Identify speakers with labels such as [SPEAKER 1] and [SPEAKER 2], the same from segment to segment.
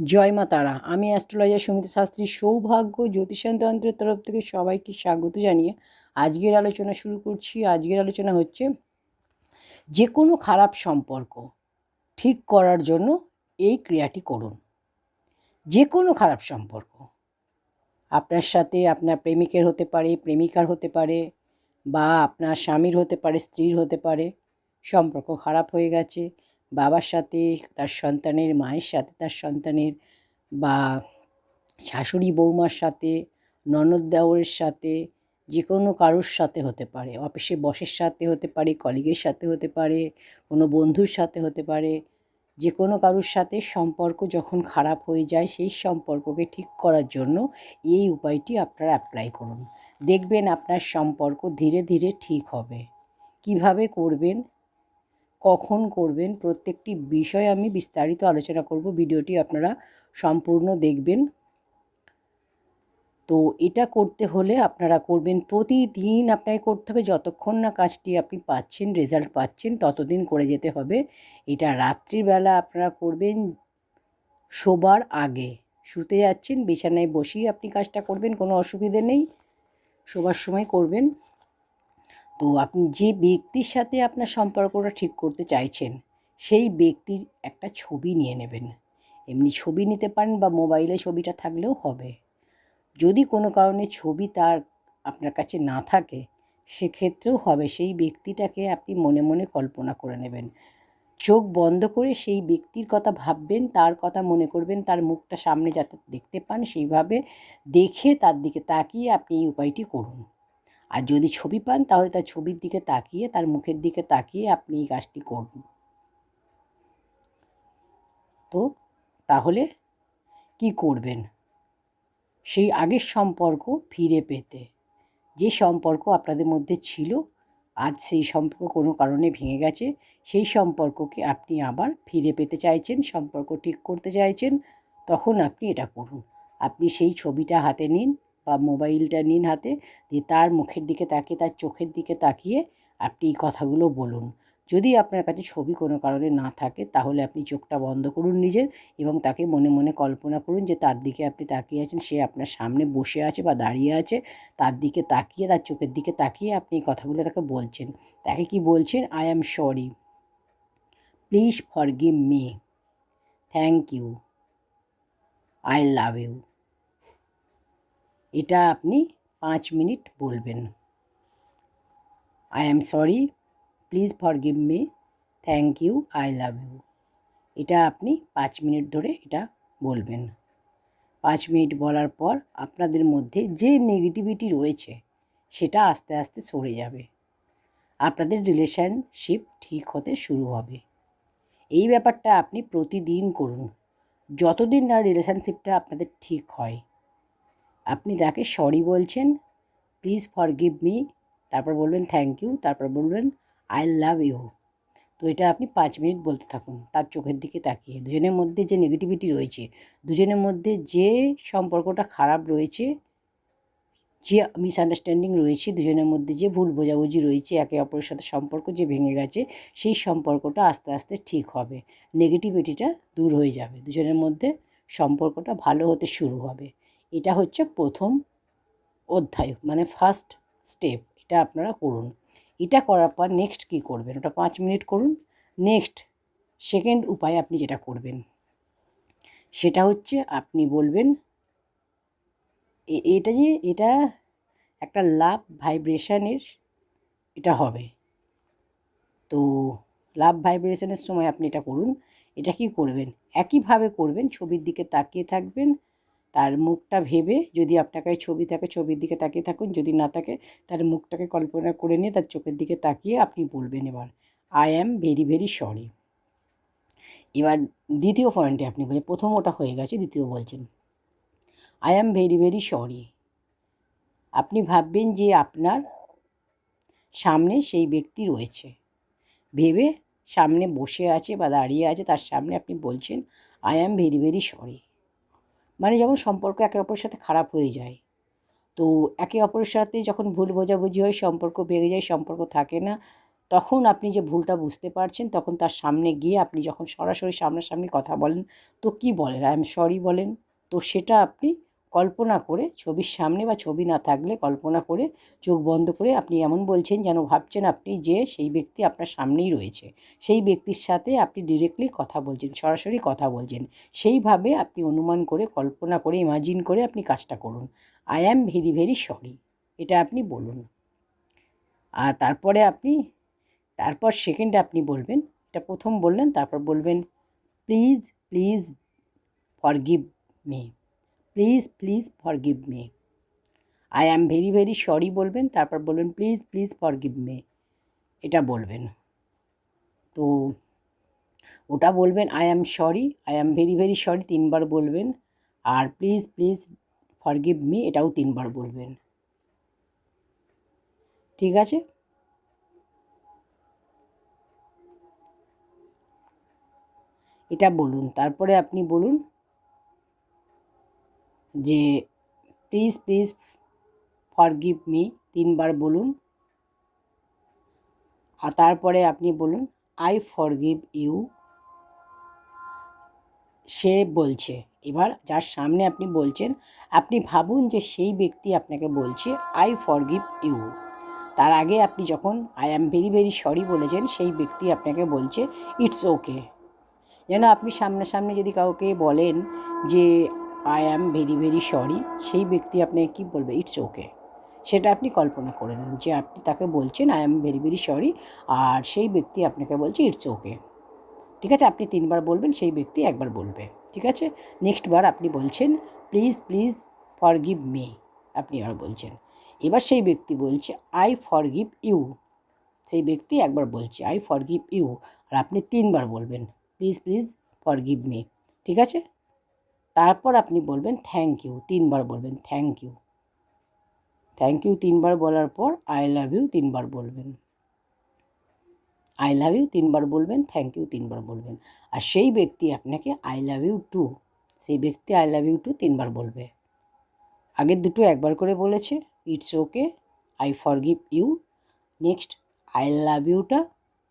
[SPEAKER 1] জয় মা তারা। আমি অ্যাস্ট্রোলজার সুমিতা শাস্ত্রী। সৌভাগ্য জ্যোতিষায়ন তন্ত্রের তরফ থেকে সবাইকে স্বাগত জানিয়ে আজকের আলোচনা শুরু করছি। আজকের আলোচনা হচ্ছে যে কোনো খারাপ সম্পর্ক ঠিক করার জন্য এই ক্রিয়াটি করুন। যে কোনো খারাপ সম্পর্ক আপনার সাথে আপনার প্রেমিকের হতে পারে, প্রেমিকার হতে পারে, বা আপনার স্বামীর হতে পারে, স্ত্রীর হতে পারে। সম্পর্ক খারাপ হয়ে গেছে বাবার সাথে তার সন্তানের, মায়ের সাথে তার সন্তানের, বা শাশুড়ি বৌমার সাথে, ননদ দেওরের সাথে, যে কোনো কারোর সাথে হতে পারে। অফিসে বসের সাথে হতে পারে, কলিগের সাথে হতে পারে, কোনো বন্ধুর সাথে হতে পারে। যে কোনো কারোর সাথে সম্পর্ক যখন খারাপ হয়ে যায়, সেই সম্পর্ককে ঠিক করার জন্য এই উপায়টি আপনারা অ্যাপ্লাই করুন। দেখবেন আপনার সম্পর্ক ধীরে ধীরে ঠিক হবে। কিভাবে করবেন, কখন করবেন, প্রত্যেকটি বিষয় আমি বিস্তারিত আলোচনা করব। ভিডিওটি আপনারা সম্পূর্ণ দেখবেন। তো এটা করতে হলে আপনারা করবেন, প্রতিদিন আপনাকে করতে হবে। যতক্ষণ না কাজটি আপনি পাচ্ছেন, রেজাল্ট পাচ্ছেন, ততদিন করে যেতে হবে। এটা রাত্রিবেলা আপনারা করবেন, শোবার আগে। শুতে যাচ্ছেন, বিছানায় বসেই আপনি কাজটা করবেন, কোনো অসুবিধে নেই। শোবার সময় করবেন। তো আপনি যে ব্যক্তির সাথে আপনার সম্পর্কটা ঠিক করতে চাইছেন, সেই ব্যক্তির একটা ছবি নিয়ে নেবেন। এমনি ছবি নিতে পারেন বা মোবাইলে ছবিটা থাকলেও হবে। যদি কোনো কারণে ছবি তার আপনার কাছে না থাকে, সেক্ষেত্রেও হবে। সেই ব্যক্তিটাকে আপনি মনে মনে কল্পনা করে নেবেন। চোখ বন্ধ করে সেই ব্যক্তির কথা ভাববেন, তার কথা মনে করবেন, তার মুখটা সামনে যাতে দেখতে পান, সেইভাবে দেখে তার দিকে তাকিয়ে আপনি এই উপায়টি করুন। আর যদি ছবি পান, তাহলে তার ছবির দিকে তাকিয়ে, তার মুখের দিকে তাকিয়ে আপনি এই কাজটি করুন। তো তাহলে কি করবেন? সেই আগের সম্পর্ক ফিরে পেতে, যে সম্পর্ক আপনাদের মধ্যে ছিল, আজ সেই সম্পর্ক কোনো কারণে ভেঙে গেছে, সেই সম্পর্ককে আপনি আবার ফিরে পেতে চাইছেন, সম্পর্ক ঠিক করতে চাইছেন, তখন আপনি এটা করুন। আপনি সেই ছবিটা হাতে নিন বা মোবাইলটা নিন হাতে, দিয়ে তার মুখের দিকে তাকিয়ে, তার চোখের দিকে তাকিয়ে আপনি এই কথাগুলো বলুন। যদি আপনার কাছে ছবি কোনো কারণে না থাকে, তাহলে আপনি চোখটা বন্ধ করুন নিজের, এবং তাকে মনে মনে কল্পনা করুন যে তার দিকে আপনি তাকিয়ে আছেন, সে আপনার সামনে বসে আছে বা দাঁড়িয়ে আছে। তার দিকে তাকিয়ে, তার চোখের দিকে তাকিয়ে আপনি এই কথাগুলো তাকে বলছেন। তাকে কি বলছেন? I am sorry, please forgive me, thank you, I love you. এটা আপনি 5 মিনিট বলবেন। I am sorry, please forgive me, thank you, I love you. এটা আপনি 5 মিনিট ধরে এটা বলবেন। 5 মিনিট বলার পর আপনাদের মধ্যে যে নেগেটিভিটি রয়েছে, সেটা আস্তে আস্তে সরে যাবে। আপনাদের রিলেশনশিপ ঠিক হতে শুরু হবে। এই ব্যাপারটা আপনি প্রতিদিন করুন, যতদিন না রিলেশনশিপটা আপনাদের ঠিক হয়। আপনি তাকে সরি বলছেন, প্লিজ ফরগিভ মি, তারপর বলবেন থ্যাংক ইউ, তারপর বলবেন আই লাভ ইউ। তো এটা আপনি 5 মিনিট বলতে থাকুন, তার চোখের দিকে তাকিয়ে। দুজনের মধ্যে যে নেগেটিভিটি রয়েছে, দুজনের মধ্যে যে সম্পর্কটা খারাপ রয়েছে, যে মিসআন্ডারস্ট্যান্ডিং রয়েছে, দুজনের মধ্যে যে ভুল বোঝাবুঝি রয়েছে, একে অপরের সাথে সম্পর্ক যে ভেঙে গেছে, সেই সম্পর্কটা আস্তে আস্তে ঠিক হবে। নেগেটিভিটিটা দূর হয়ে যাবে, দুজনের মধ্যে সম্পর্কটা ভালো হতে শুরু হবে। এটা হচ্ছে প্রথম অধ্যায়, মানে ফার্স্ট স্টেপ। এটা আপনারা করুন। এটা করার পর নেক্সট কী করবেন, ওটা 5 মিনিট করুন। নেক্সট সেকেন্ড উপায় আপনি যেটা করবেন, সেটা হচ্ছে আপনি বলবেন, এটা একটা লাভ ভাইব্রেশনের এটা হবে। তো লাভ ভাইব্রেশনের সময় আপনি এটা করুন। এটা কি করবেন, একইভাবে করবেন, ছবির দিকে তাকিয়ে থাকবেন, তার মুখটা ভেবে, যদি আপনার কাছে ছবি থাকে ছবির দিকে তাকিয়ে থাকুন, যদি না থাকে তার মুখটাকে কল্পনা করে নিয়ে তার চোখের দিকে তাকিয়ে আপনি বলবেন এবার I am very very sorry. এবার দ্বিতীয় পয়েন্টে আপনি বলছেন, প্রথম ওটা হয়ে গেছে, দ্বিতীয় বলছেন I am very very sorry. আপনি ভাববেন যে আপনার সামনে সেই ব্যক্তি রয়েছে, ভেবে সামনে বসে আছে বা দাঁড়িয়ে আছে, তার সামনে আপনি বলছেন I am very very sorry. মানে যখন সম্পর্ক একে অপরের সাথে খারাপ হয়ে যায়, তো একে অপরের সাথে যখন ভুল বোঝাবুঝি হয়, সম্পর্ক ভেঙে যায়, সম্পর্ক থাকে না, তখন আপনি যে ভুলটা বুঝতে পারছেন, তখন তার সামনে গিয়ে আপনি যখন সরাসরি সামনাসামনি কথা বলেন, তো কী বলেন? আই এম সরি বলেন। তো সেটা আপনি কল্পনা করে, ছবির সামনে বা ছবি না থাকলে কল্পনা করে, চোখ বন্ধ করে আপনি এমন বলছেন যেন ভাবছেন আপনি যে সেই ব্যক্তি আপনার সামনেই রয়েছে। সেই ব্যক্তির সাথে আপনি ডিরেক্টলি কথা বলছেন, সরাসরি কথা বলছেন। সেইভাবে আপনি অনুমান করে, কল্পনা করে, ইমাজিন করে আপনি কাজটা করুন। I am very very sorry, এটা আপনি বলুন। আর তারপর সেকেন্ডে আপনি বলবেন, এটা প্রথম বললেন, তারপর বলবেন please please forgive me, please please forgive me. I am very very sorry বলবেন, তারপর বলবেন প্লিজ প্লিজ ফরগিভ মি, এটা বলবেন। তো ওটা বলবেন I am sorry, I am very very sorry 3 বার বলবেন, আর প্লিজ প্লিজ ফরগিভ মি এটাও 3 বার বলবেন। ঠিক আছে? এটা বলুন। তারপরে আপনি বলুন যে প্লিজ প্লিজ ফরগিভ মি 3 বার বলুন। আর তারপরে আপনি বলুন আই ফরগিভ ইউ। সে বলছে, এবার যার সামনে আপনি বলছেন, আপনি ভাবুন যে সেই ব্যক্তি আপনাকে বলছে আই ফরগিভ ইউ। তার আগে আপনি যখন I am very very sorry বলেছেন, সেই ব্যক্তি আপনাকে বলছে ইটস ওকে। যেন আপনি সামনাসামনি যদি কাউকে বলেন যে I am very very sorry, সেই ব্যক্তি আপনাকে কী বলবে? It's okay. সেটা আপনি কল্পনা করে নিন যে আপনি তাকে বলছেন I am very very sorry, আর সেই ব্যক্তি আপনাকে বলছে ইটস ওকে। ঠিক আছে? আপনি 3 বার বলবেন, সেই ব্যক্তি 1 বার বলবে। ঠিক আছে? নেক্সট বার আপনি বলছেন প্লিজ প্লিজ ফরগিভ মি, আপনি এবার বলছেন। এবার সেই ব্যক্তি বলছে আই ফরগিভ ইউ। সেই ব্যক্তি 1 বার বলছে আই ফরগিভ ইউ, আর আপনি 3 বার বলবেন প্লিজ প্লিজ ফরগিভ মি। ঠিক আছে? তারপর আপনি বলবেন থ্যাংক ইউ, 3 বার বলবেন থ্যাংক ইউ। থ্যাংক ইউ 3 বার বলার পর আই লাভ ইউ 3 বার বলবেন। আই লাভ ইউ 3 বার বলবেন, থ্যাংক ইউ 3 বার বলবেন। আর সেই ব্যক্তি আপনাকে আই লাভ ইউ টু, সেই ব্যক্তি আই লাভ ইউ টু 3 বার বলবে। আগের দুটো 1 বার করে বলেছে, it's okay, I forgive you. Next I love ইউটা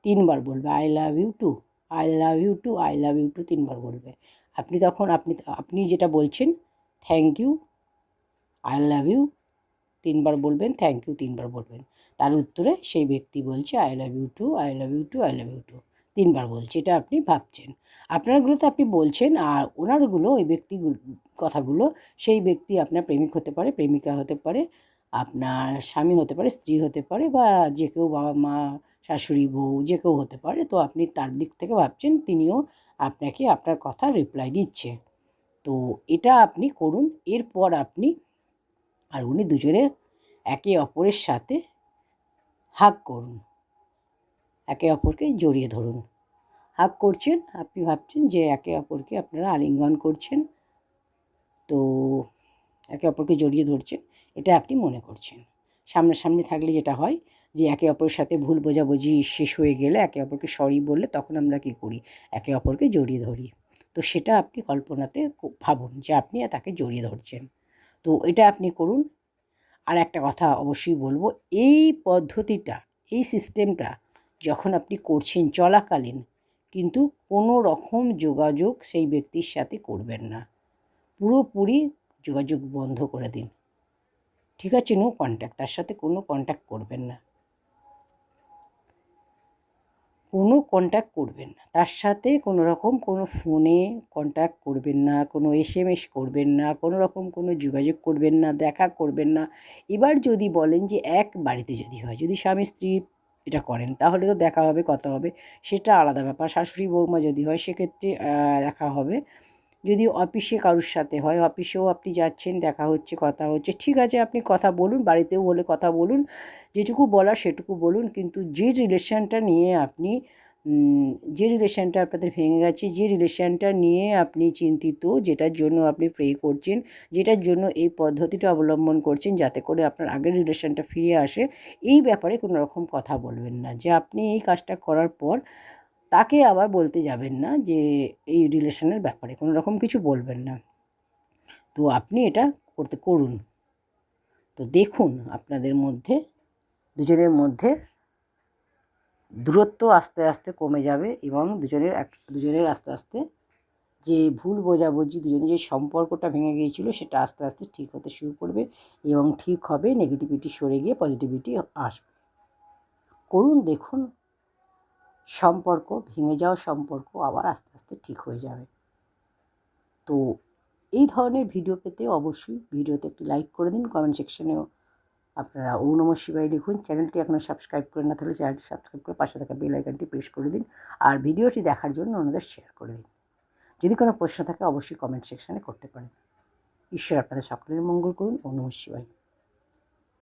[SPEAKER 1] 3 বার বলবে, I love you too, I love you too, I love you too 3 বার বলবে। আপনি তখন আপনি যেটা বলছেন thank you, I love you 3 বার বলবেন, থ্যাংক ইউ 3 বার বলবেন। তার উত্তরে সেই ব্যক্তি বলছে I love you too, I love you too, I love you too 3 বার বলছে। এটা আপনি ভাবছেন। আপনারগুলো তো আপনি বলছেন, আর ওনারগুলো, ওই ব্যক্তিগুলো কথাগুলো, সেই ব্যক্তি আপনার প্রেমিক হতে পারে, প্রেমিকা হতে পারে, আপনার স্বামী হতে পারে, স্ত্রী হতে পারে, বা যে কেউ, বাবা মা, শাশুড়ি বউ, যে কেউ হতে পারে। তো আপনি তার দিক থেকে ভাবছেন, তিনিও আপনাকে আপনার কথা রিপ্লাই দিচ্ছে। তো এটা আপনি করুন। এরপর আপনি আর উনি দুজনের একে অপরের সাথে হাগ করুন, একে অপরকে জড়িয়ে ধরুন। হাগ করছেন, আপনি ভাবছেন যে একে অপরকে আপনারা আলিঙ্গন করছেন, তো একে অপরকে জড়িয়ে ধরছেন, এটা আপনি মনে করছেন। সামনাসামনি থাকলে যেটা হয় যে একে অপরের সাথে ভুল বোঝাবুঝি শেষ হয়ে গেলে, একে অপরকে সরি বললে, তখন আমরা কী করি? একে অপরকে জড়িয়ে ধরি। তো সেটা আপনি কল্পনাতে ভাবুন যে আপনি তাকে জড়িয়ে ধরছেন। তো এটা আপনি করুন। আর একটা কথা অবশ্যই বলবো, এই পদ্ধতিটা, এই সিস্টেমটা যখন আপনি করছেন চলাকালীন কিন্তু কোনো রকম যোগাযোগ সেই ব্যক্তির সাথে করবেন না। পুরোপুরি যোগাযোগ বন্ধ করে দিন। ঠিক আছে? নো কন্ট্যাক্ট, তার সাথে কোনো কন্ট্যাক্ট করবেন না। কোনো কন্ট্যাক্ট করবেন না তার সাথে, কোনো রকম কোনো ফোনে কন্ট্যাক্ট করবেন না, কোনো এসএমএস করবেন না, কোনো রকম কোনো যোগাযোগ করবেন না, দেখা করবেন না। এবার যদি বলেন যে এক বাড়িতে যদি হয়, যদি স্বামী স্ত্রী এটা করেন, তাহলে তো দেখা হবে, কথা হবে, সেটা আলাদা ব্যাপার। শাশুড়ি বৌমা যদি হয়, সেক্ষেত্রে দেখা হবে। যদি অফিসে কারোর সাথে হয়, অফিসেও আপনি যাচ্ছেন, দেখা হচ্ছে, কথা হচ্ছে, ঠিক আছে, আপনি কথা বলুন, বাড়িতেও হলে কথা বলুন, যেটুকু বলার সেটুকু বলুন। কিন্তু যে রিলেশনটা নিয়ে আপনি যে রিলেশনটা আপনাদের ভেঙে গেছে, যে রিলেশনটা নিয়ে আপনি চিন্তিত, যেটার জন্য আপনি প্রে করছেন, যেটার জন্য এই পদ্ধতিটা অবলম্বন করছেন যাতে করে আপনার আগের রিলেশনটা ফিরে আসে, এই ব্যাপারে কোনো রকম কথা বলবেন না। যে আপনি এই কাজটা করার পর তাকে আবার বলতে যাবেন না যে এই রিলেশনের ব্যাপারে কোনো রকম কিছু বলবেন না। তো আপনি এটা করুন। তো দেখুন আপনাদের মধ্যে, দুজনের মধ্যে দূরত্ব আস্তে আস্তে কমে যাবে এবং দুজনের আস্তে আস্তে যে ভুল বোঝাবুঝি, দুজনের যে সম্পর্কটা ভেঙে গিয়েছিল সেটা আস্তে আস্তে ঠিক হতে শুরু করবে এবং ঠিক হবে, নেগেটিভিটি সরে গিয়ে পজিটিভিটি আসবে। করুন, দেখুন, সম্পর্ক ভেঙে যাওয়া সম্পর্ক আবার আস্তে আস্তে ঠিক হয়ে যাবে। তো এই ধরনের ভিডিও পেতে অবশ্যই ভিডিওতে একটি লাইক করে দিন, কমেন্ট সেকশনেও আপনারা ওম নমঃ শিবায় লিখুন। চ্যানেলটি এখনও সাবস্ক্রাইব করে না থাকলে চ্যানেলটি সাবস্ক্রাইব করে পাশে থাকা বেল আইকনটি প্রেস করে দিন আর ভিডিওটি দেখার জন্য অন্যদের শেয়ার করে দিন। যদি কোনো প্রশ্ন থাকে অবশ্যই কমেন্ট সেকশনে করতে পারেন। ঈশ্বর আপনাদের সকলের মঙ্গল করুন। ওম নমঃ শিবায়।